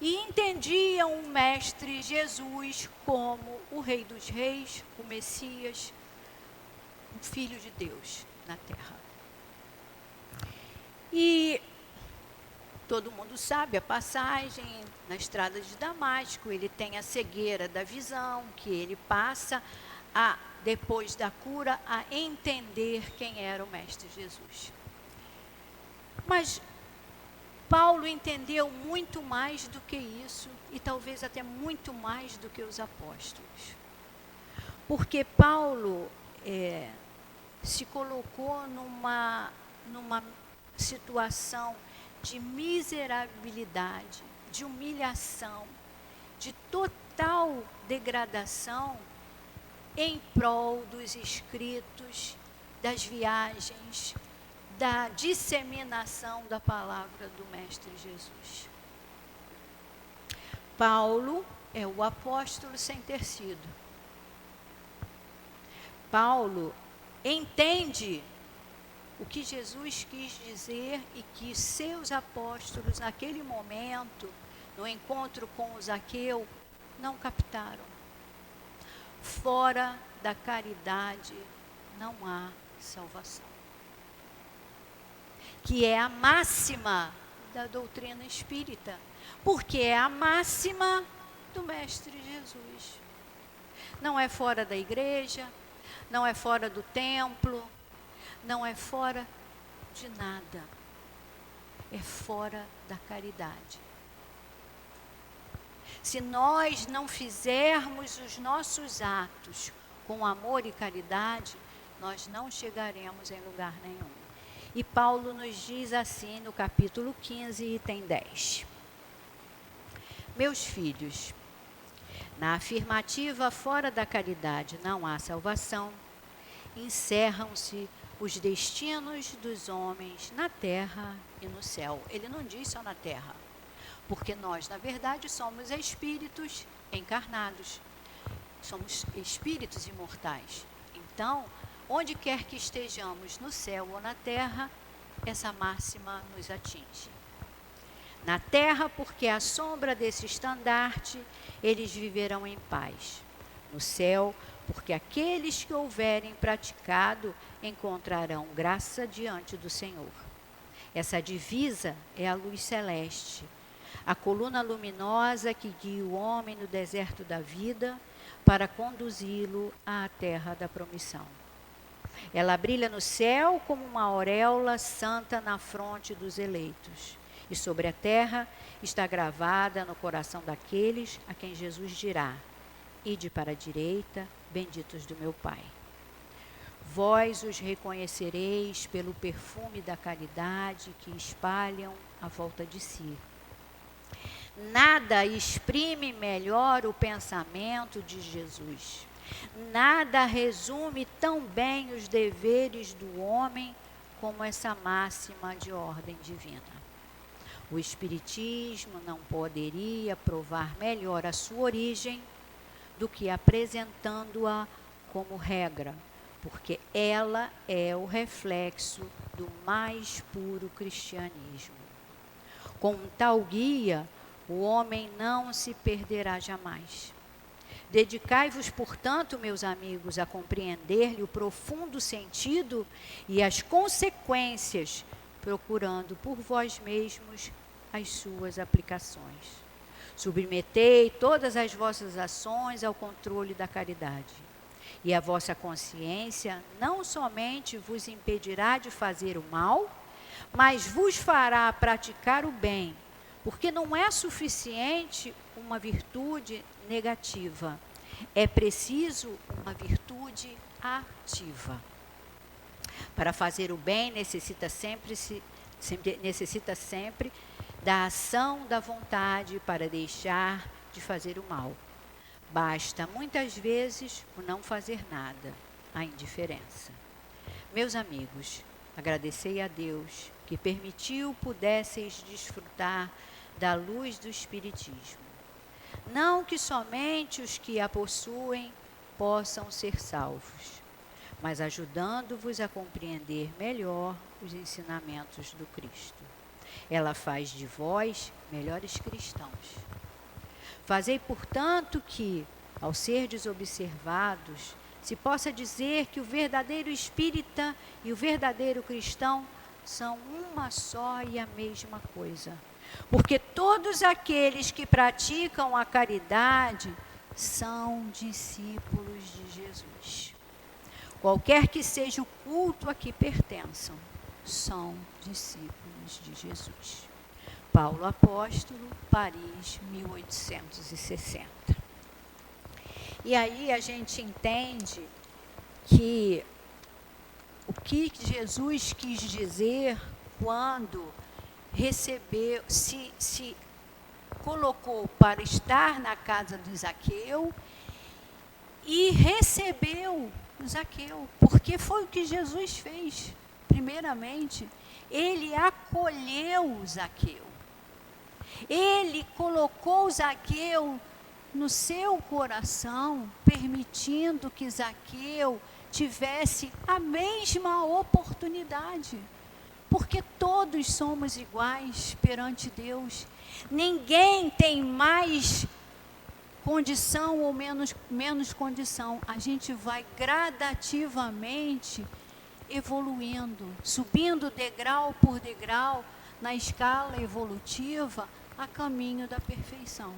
e entendiam o Mestre Jesus como o Rei dos Reis, o Messias, o Filho de Deus na terra. E todo mundo sabe a passagem, na estrada de Damasco, ele tem a cegueira da visão, que ele passa, depois da cura, a entender quem era o Mestre Jesus. Mas Paulo entendeu muito mais do que isso, e talvez até muito mais do que os apóstolos. Porque Paulo se colocou numa situação de miserabilidade, de humilhação, de total degradação em prol dos escritos, das viagens, da disseminação da palavra do Mestre Jesus. Paulo é o apóstolo sem ter sido. Paulo entende o que Jesus quis dizer e que seus apóstolos, naquele momento, no encontro com o Zaqueu, não captaram. Fora da caridade não há salvação. Que é a máxima da doutrina espírita, porque é a máxima do Mestre Jesus. Não é fora da igreja, não é fora do templo, não é fora de nada. É fora da caridade. Se nós não fizermos os nossos atos com amor e caridade, nós não chegaremos em lugar nenhum. E Paulo nos diz assim no capítulo 15, item 10. Meus filhos, na afirmativa fora da caridade não há salvação, encerram-se os destinos dos homens na terra e no céu. Ele não diz só na terra, porque nós, na verdade, somos espíritos encarnados. Somos espíritos imortais. Então, onde quer que estejamos, no céu ou na terra, essa máxima nos atinge. Na terra, porque à sombra desse estandarte, eles viverão em paz. No céu, porque aqueles que houverem praticado encontrarão graça diante do Senhor. Essa divisa é a luz celeste, a coluna luminosa que guia o homem no deserto da vida para conduzi-lo à terra da promissão. Ela brilha no céu como uma auréola santa na fronte dos eleitos. E sobre a terra está gravada no coração daqueles a quem Jesus dirá: ide para a direita, benditos do meu Pai. Vós os reconhecereis pelo perfume da caridade que espalham à volta de si. Nada exprime melhor o pensamento de Jesus. Nada resume tão bem os deveres do homem como essa máxima de ordem divina. O Espiritismo não poderia provar melhor a sua origem do que apresentando-a como regra, porque ela é o reflexo do mais puro cristianismo. Com tal guia, o homem não se perderá jamais. Dedicai-vos, portanto, meus amigos, a compreender-lhe o profundo sentido e as consequências, procurando por vós mesmos as suas aplicações. Submetei todas as vossas ações ao controle da caridade. E a vossa consciência não somente vos impedirá de fazer o mal, mas vos fará praticar o bem, porque não é suficiente uma virtude negativa, é preciso uma virtude ativa. Para fazer o bem necessita sempre da ação da vontade para deixar de fazer o mal. Basta muitas vezes o não fazer nada, a indiferença. Meus amigos, agradecei a Deus que permitiu pudesseis desfrutar da luz do Espiritismo. Não que somente os que a possuem possam ser salvos, mas ajudando-vos a compreender melhor os ensinamentos do Cristo. Ela faz de vós melhores cristãos. Fazei, portanto, que, ao serdes observados, se possa dizer que o verdadeiro espírita e o verdadeiro cristão são uma só e a mesma coisa. Porque todos aqueles que praticam a caridade são discípulos de Jesus. Qualquer que seja o culto a que pertençam, são discípulos de Jesus. Paulo Apóstolo, Paris, 1860. E aí a gente entende que o que Jesus quis dizer quando recebeu, se colocou para estar na casa de Zaqueu e recebeu Zaqueu, porque foi o que Jesus fez. Primeiramente, ele acolheu Zaqueu. Ele colocou Zaqueu no seu coração, permitindo que Zaqueu tivesse a mesma oportunidade. Porque todos somos iguais perante Deus. Ninguém tem mais condição ou menos condição. A gente vai gradativamente evoluindo, subindo degrau por degrau na escala evolutiva a caminho da perfeição.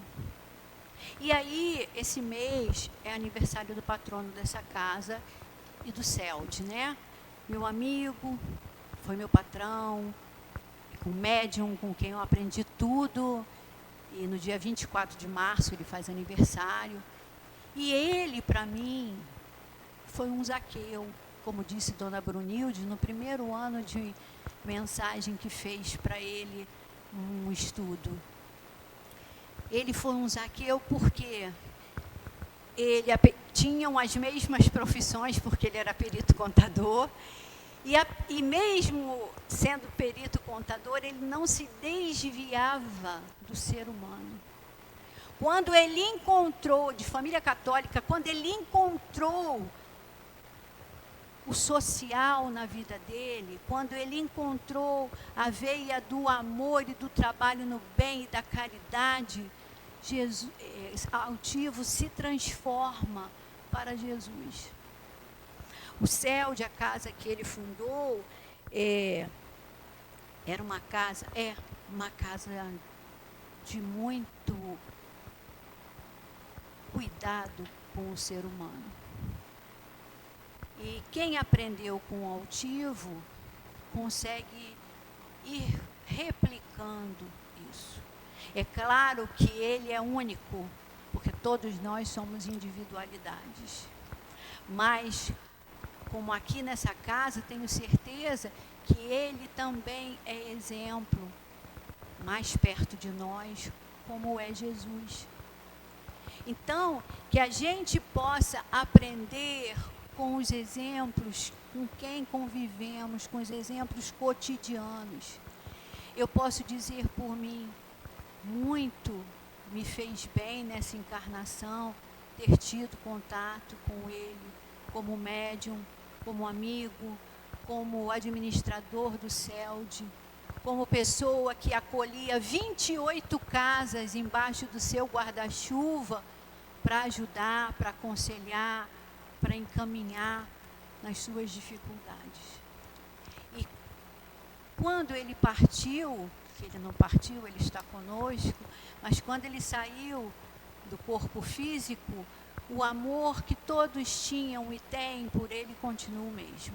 E aí, esse mês é aniversário do patrono dessa casa e do CELD, né? Meu amigo, foi meu patrão, um médium com quem eu aprendi tudo, e no dia 24 de março ele faz aniversário. E ele, para mim, foi um Zaqueu, como disse Dona Brunilde, no primeiro ano de mensagem que fez para ele um estudo. Ele foi um Zaqueu porque ele tinham as mesmas profissões, porque ele era perito contador, e mesmo sendo perito contador, ele não se desviava do ser humano. Quando ele encontrou, de família católica, quando ele encontrou o social na vida dele, quando ele encontrou a veia do amor e do trabalho no bem e da caridade, Jesus, altivo se transforma para Jesus. O CELD, a casa que ele fundou, era uma casa de muito cuidado com o ser humano. E quem aprendeu com o altivo consegue ir replicando isso. É claro que ele é único, porque todos nós somos individualidades. Mas, como aqui nessa casa, tenho certeza que ele também é exemplo, mais perto de nós, como é Jesus. Então, que a gente possa aprender com os exemplos com quem convivemos, com os exemplos cotidianos. Eu posso dizer por mim, muito me fez bem nessa encarnação ter tido contato com ele, como médium, como amigo, como administrador do CELD, como pessoa que acolhia 28 casas embaixo do seu guarda-chuva para ajudar, para aconselhar, para encaminhar nas suas dificuldades. E quando ele partiu, que ele não partiu, ele está conosco, mas quando ele saiu do corpo físico, o amor que todos tinham e têm por ele continua o mesmo.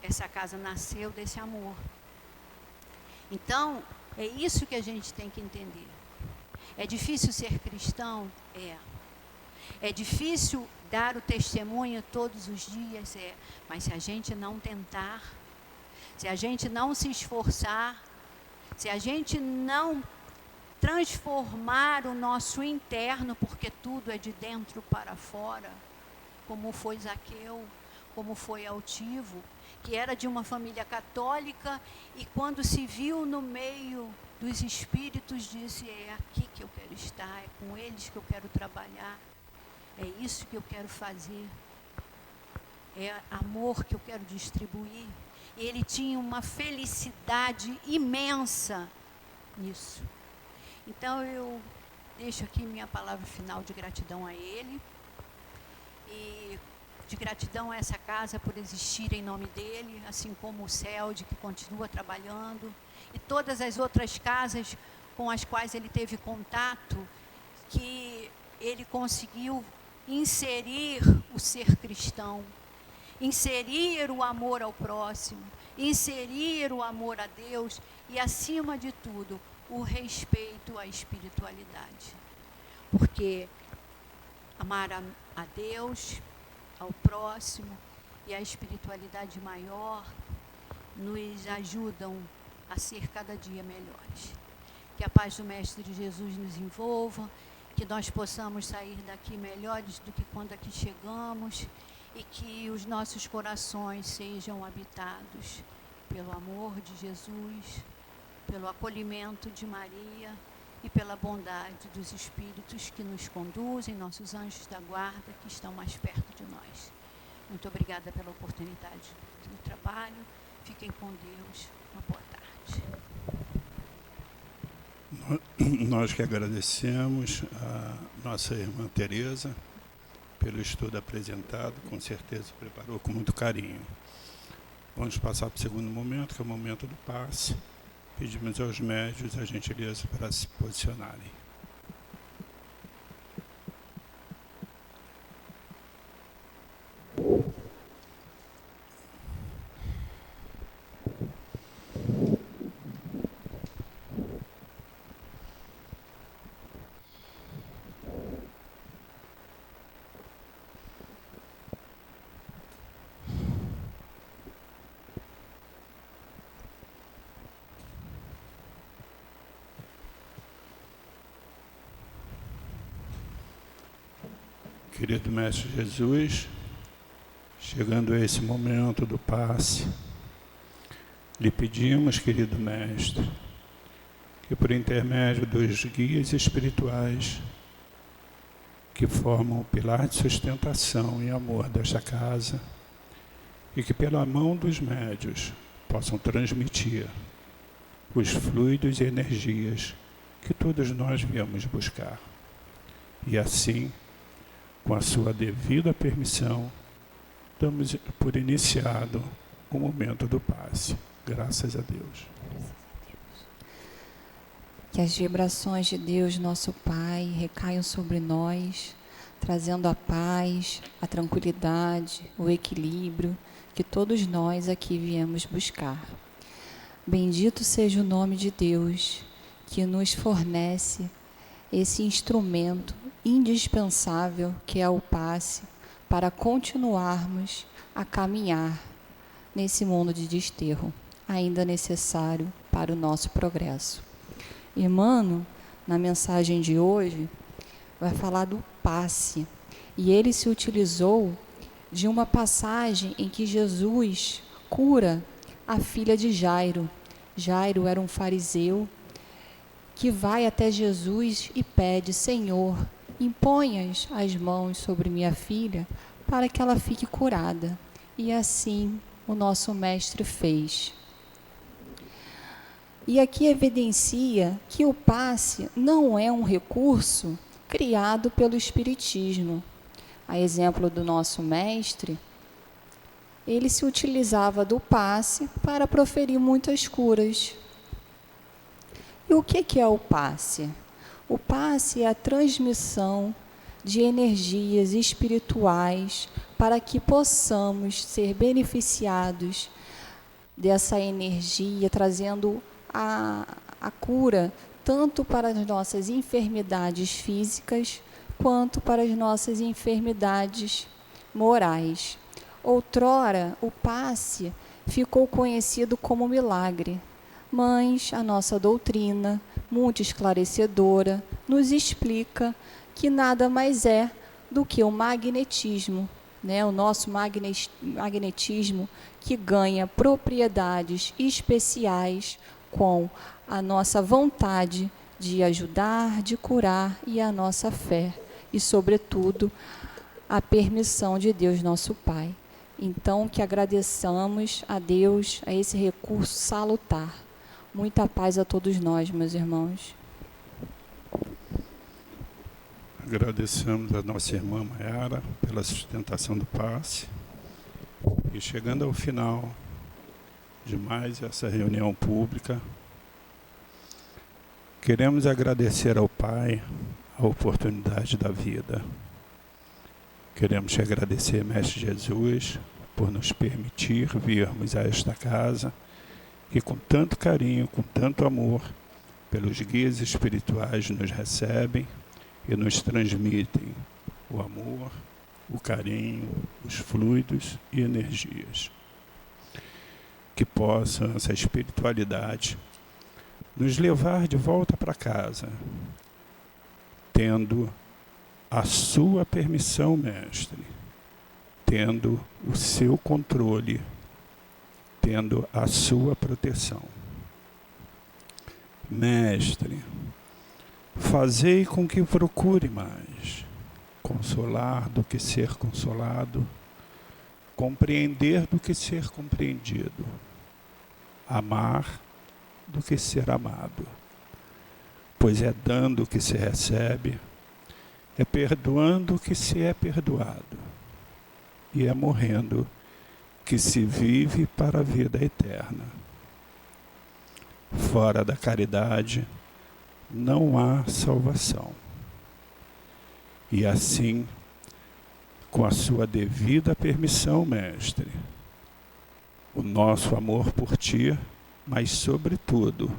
Essa casa nasceu desse amor. Então, é isso que a gente tem que entender. É difícil ser cristão? É difícil dar o testemunho todos os dias? Mas se a gente não tentar, se a gente não se esforçar, se a gente não transformar o nosso interno, porque tudo é de dentro para fora, como foi Zaqueu, como foi Altivo, que era de uma família católica e quando se viu no meio dos espíritos disse, é aqui que eu quero estar, é com eles que eu quero trabalhar, é isso que eu quero fazer, é amor que eu quero distribuir. E ele tinha uma felicidade imensa nisso. Então eu deixo aqui minha palavra final de gratidão a ele e de gratidão a essa casa por existir em nome dele, assim como o CELD, que continua trabalhando, e todas as outras casas com as quais ele teve contato, que ele conseguiu inserir o ser cristão, inserir o amor ao próximo, inserir o amor a Deus e, acima de tudo, o respeito à espiritualidade. Porque amar a Deus, ao próximo e a espiritualidade maior nos ajudam a ser cada dia melhores. Que a paz do Mestre Jesus nos envolva, que nós possamos sair daqui melhores do que quando aqui chegamos e que os nossos corações sejam habitados pelo amor de Jesus, pelo acolhimento de Maria e pela bondade dos Espíritos que nos conduzem, nossos anjos da guarda que estão mais perto de nós. Muito obrigada pela oportunidade do trabalho. Fiquem com Deus. Uma boa tarde. Nós que agradecemos a nossa irmã Tereza pelo estudo apresentado, com certeza preparou com muito carinho. Vamos passar para o segundo momento, que é o momento do passe. Pedimos aos médios a gentileza para se posicionarem. Querido Mestre Jesus, chegando a esse momento do passe, lhe pedimos, querido Mestre, que por intermédio dos guias espirituais que formam o pilar de sustentação e amor desta casa, e que pela mão dos médios possam transmitir os fluidos e energias que todos nós viemos buscar. E assim, com a sua devida permissão, damos por iniciado o momento do passe. Graças a Deus. Que as vibrações de Deus, nosso Pai, recaiam sobre nós, trazendo a paz, a tranquilidade, o equilíbrio que todos nós aqui viemos buscar. Bendito seja o nome de Deus, que nos fornece esse instrumento indispensável que é o passe para continuarmos a caminhar nesse mundo de desterro, ainda necessário para o nosso progresso. Emmanuel, na mensagem de hoje, vai falar do passe, e ele se utilizou de uma passagem em que Jesus cura a filha de Jairo. Jairo era um fariseu que vai até Jesus e pede: Senhor, imponhas as mãos sobre minha filha para que ela fique curada. E assim o nosso mestre fez. E aqui evidencia que o passe não é um recurso criado pelo Espiritismo. A exemplo do nosso mestre, ele se utilizava do passe para proferir muitas curas. E o que é o passe? O passe é a transmissão de energias espirituais para que possamos ser beneficiados dessa energia, trazendo a cura tanto para as nossas enfermidades físicas quanto para as nossas enfermidades morais. Outrora, o passe ficou conhecido como milagre, mas a nossa doutrina, muito esclarecedora, nos explica que nada mais é do que o magnetismo, né? O nosso magnetismo que ganha propriedades especiais com a nossa vontade de ajudar, de curar e a nossa fé e, sobretudo, a permissão de Deus, nosso Pai. Então, que agradeçamos a Deus, a esse recurso salutar. Muita paz a todos nós, meus irmãos. Agradecemos a nossa irmã Maiara pela sustentação do passe. E chegando ao final de mais essa reunião pública, queremos agradecer ao Pai a oportunidade da vida. Queremos te agradecer, Mestre Jesus, por nos permitir virmos a esta casa, que com tanto carinho, com tanto amor, pelos guias espirituais nos recebem e nos transmitem o amor, o carinho, os fluidos e energias. Que possa essa espiritualidade nos levar de volta para casa, tendo a sua permissão, Mestre, tendo o seu controle, tendo a sua proteção. Mestre, fazei com que procure mais consolar do que ser consolado, compreender do que ser compreendido, amar do que ser amado. pois é dando que se recebe, é perdoando que se é perdoado, e é morrendo que se vive para a vida eterna. Fora da caridade não há salvação. E assim, com a sua devida permissão, Mestre, o nosso amor por Ti, mas sobretudo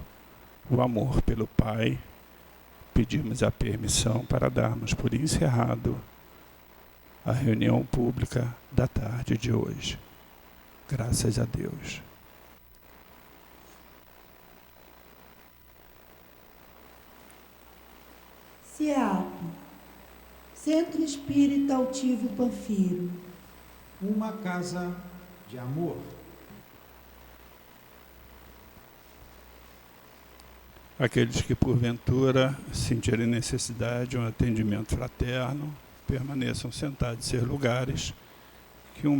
o amor pelo Pai, pedimos a permissão para darmos por encerrado a reunião pública da tarde de hoje. Graças a Deus. CEAP, Centro Espírita Altivo Panfiro. Uma casa de amor. Aqueles que porventura sentirem necessidade de um atendimento fraterno, permaneçam sentados em seus lugares, que um